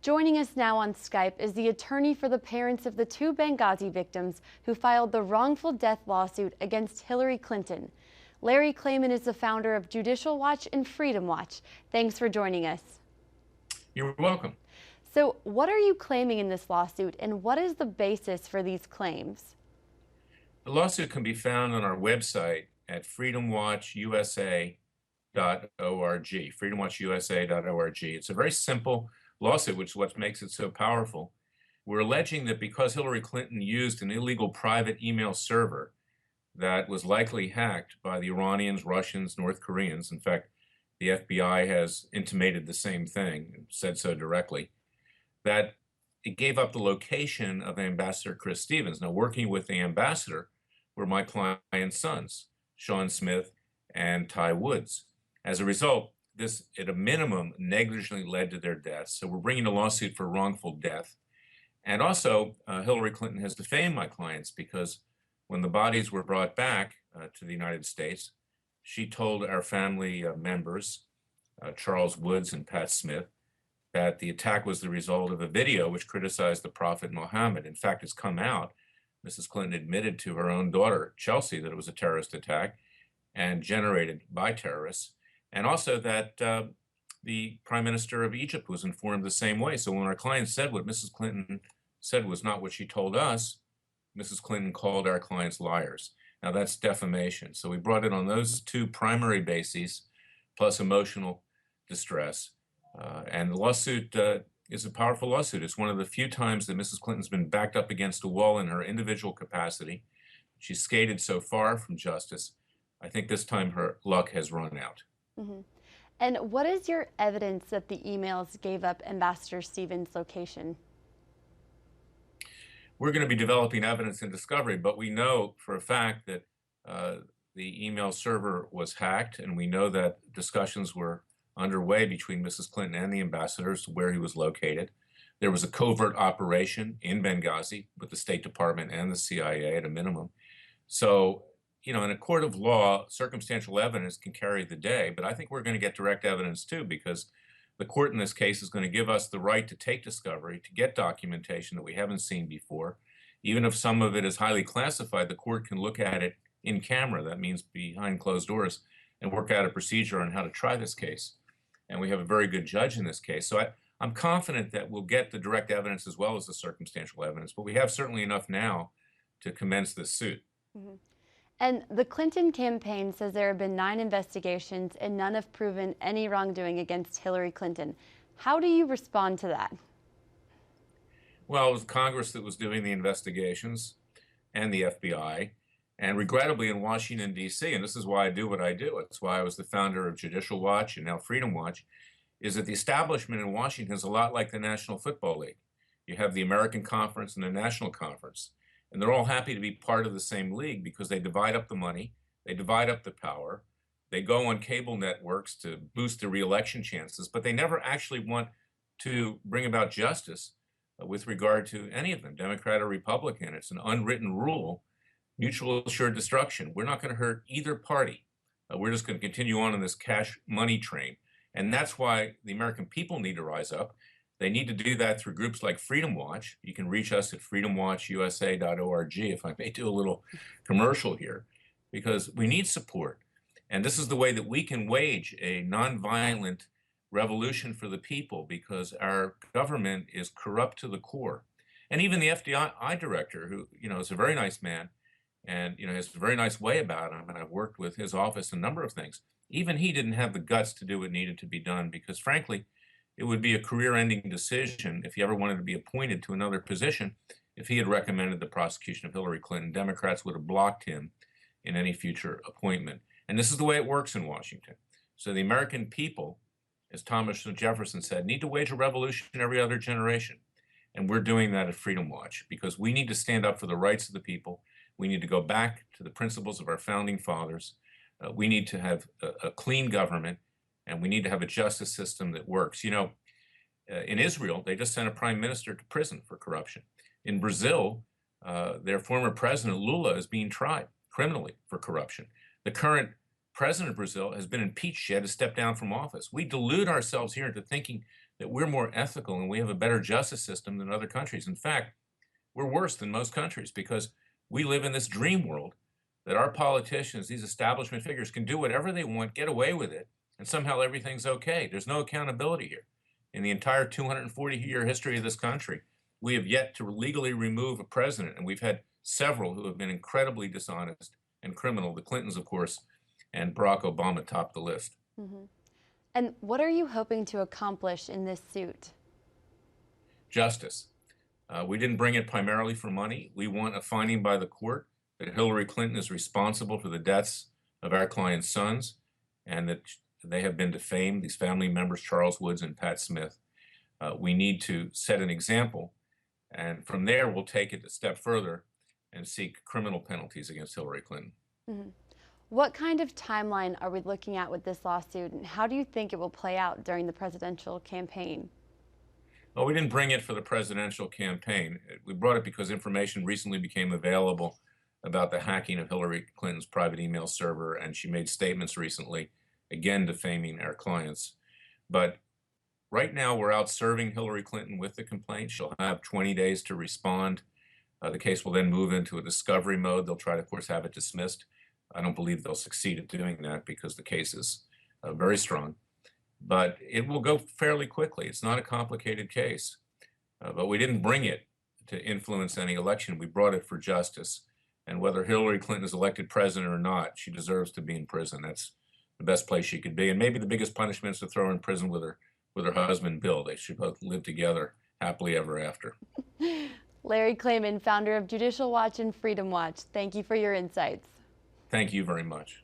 Joining us now on Skype is the attorney for the parents of the two Benghazi victims who filed the wrongful death lawsuit against Hillary Clinton. Larry Klayman is the founder of Judicial Watch and Freedom Watch. Thanks for joining us. You're welcome. So, what are you claiming in this lawsuit, and what is the basis for these claims? The lawsuit can be found on our website at freedomwatchusa.org, freedomwatchusa.org. It's a very simple lawsuit, which is what makes it so powerful. We're alleging that because Hillary Clinton used an illegal private email server that was likely hacked by the Iranians, Russians, North Koreans. In fact, the FBI has intimated the same thing and said so directly, that it gave up the location of Ambassador Chris Stevens. Now, working with the ambassador were my client's sons, Sean Smith and Ty Woods. As a result, this, at a minimum, negligently led to their deaths. So we're bringing a lawsuit for wrongful death. And also, Hillary Clinton has defamed my clients because when the bodies were brought back to the United States, she told our family members, Charles Woods and Pat Smith, that the attack was the result of a video which criticized the Prophet Muhammad. In fact, it's come out. Mrs. Clinton admitted to her own daughter, Chelsea, that it was a terrorist attack and generated by terrorists, and also that the Prime Minister of Egypt was informed the same way. So when our client said what Mrs. Clinton said was not what she told us, Mrs. Clinton called our clients liars. Now that's defamation. So we brought it on those two primary bases, plus emotional distress. And the lawsuit is a powerful lawsuit. It's one of the few times that Mrs. Clinton's been backed up against a wall in her individual capacity. She's skated so far from justice. I think this time her luck has run out. Mm-hmm. And what is your evidence that the emails gave up Ambassador Stevens' location? We're going to be developing evidence in discovery, but we know for a fact that the email server was hacked, and we know that discussions were underway between Mrs. Clinton and the ambassador as to where he was located. There was a covert operation in Benghazi with the State Department and the CIA at a minimum. So, you know, in a court of law, circumstantial evidence can carry the day, but I think we're going to get direct evidence too, because the court in this case is going to give us the right to take discovery, to get documentation that we haven't seen before. Even if some of it is highly classified, the court can look at it in camera, that means behind closed doors, and work out a procedure on how to try this case. And we have a very good judge in this case. So I'm confident that we'll get the direct evidence as well as the circumstantial evidence, but we have certainly enough now to commence this suit. Mm-hmm. And the Clinton campaign says there have been 9 investigations and none have proven any wrongdoing against Hillary Clinton. How do you respond to that? Well, it was Congress that was doing the investigations and the FBI, and regrettably in Washington, D.C., and this is why I do what I do, it's why I was the founder of Judicial Watch and now Freedom Watch, is that the establishment in Washington is a lot like the National Football League. You have the American Conference and the National Conference, and they're all happy to be part of the same league because they divide up the money, they divide up the power, they go on cable networks to boost their reelection chances, but they never actually want to bring about justice with regard to any of them, Democrat or Republican. It's an unwritten rule, mutual assured destruction. We're not going to hurt either party. We're just going to continue on in this cash money train. And that's why the American people need to rise up. They need to do that through groups like Freedom Watch. You can reach us at freedomwatchusa.org, if I may do a little commercial here, because we need support. And this is the way that we can wage a nonviolent revolution for the people, because our government is corrupt to the core. And even the FBI director, who, you know, is a very nice man and, you know, has a very nice way about him, and I've worked with his office a number of things, even he didn't have the guts to do what needed to be done, because frankly, it would be a career-ending decision if he ever wanted to be appointed to another position. If he had recommended the prosecution of Hillary Clinton, Democrats would have blocked him in any future appointment. And this is the way it works in Washington. So the American people, as Thomas Jefferson said, need to wage a revolution every other generation. And we're doing that at Freedom Watch because we need to stand up for the rights of the people. We need to go back to the principles of our founding fathers. We need to have a clean government, and we need to have a justice system that works. You know, in Israel, they just sent a prime minister to prison for corruption. In Brazil, their former president, Lula, is being tried criminally for corruption. The current president of Brazil has been impeached. She had to step down from office. We delude ourselves here into thinking that we're more ethical and we have a better justice system than other countries. In fact, we're worse than most countries because we live in this dream world that our politicians, these establishment figures, can do whatever they want, get away with it, and somehow everything's okay. There's no accountability here. In the entire 240-year history of this country, we have yet to legally remove a president, and we've had several who have been incredibly dishonest and criminal. The Clintons, of course, and Barack Obama topped the list. Mhm. And what are you hoping to accomplish in this suit? Justice. We didn't bring it primarily for money. We want a finding by the court that Hillary Clinton is responsible for the deaths of our clients' sons and that they have been defamed, these family members, Charles Woods and Pat Smith. We need to set an example, and from there we'll take it a step further and seek criminal penalties against Hillary Clinton. Mhm. What kind of timeline are we looking at with this lawsuit, and how do you think it will play out during the presidential campaign? Well, we didn't bring it for the presidential campaign. We brought it because information recently became available about the hacking of Hillary Clinton's private email server, and she made statements recently, again defaming our clients. But right now, we're out serving Hillary Clinton with the complaint. She'll have 20 days to respond. The case will then move into a discovery mode. They'll try to, of course, have it dismissed. I don't believe they'll succeed at doing that because the case is very strong. But it will go fairly quickly. It's not a complicated case. But we didn't bring it to influence any election. We brought it for justice. And whether Hillary Clinton is elected president or not, she deserves to be in prison. That's the best place she could be. And maybe the biggest punishment is to throw her in prison with her husband, Bill. They should both live together happily ever after. Larry Klayman, founder of Judicial Watch and Freedom Watch, thank you for your insights. Thank you very much.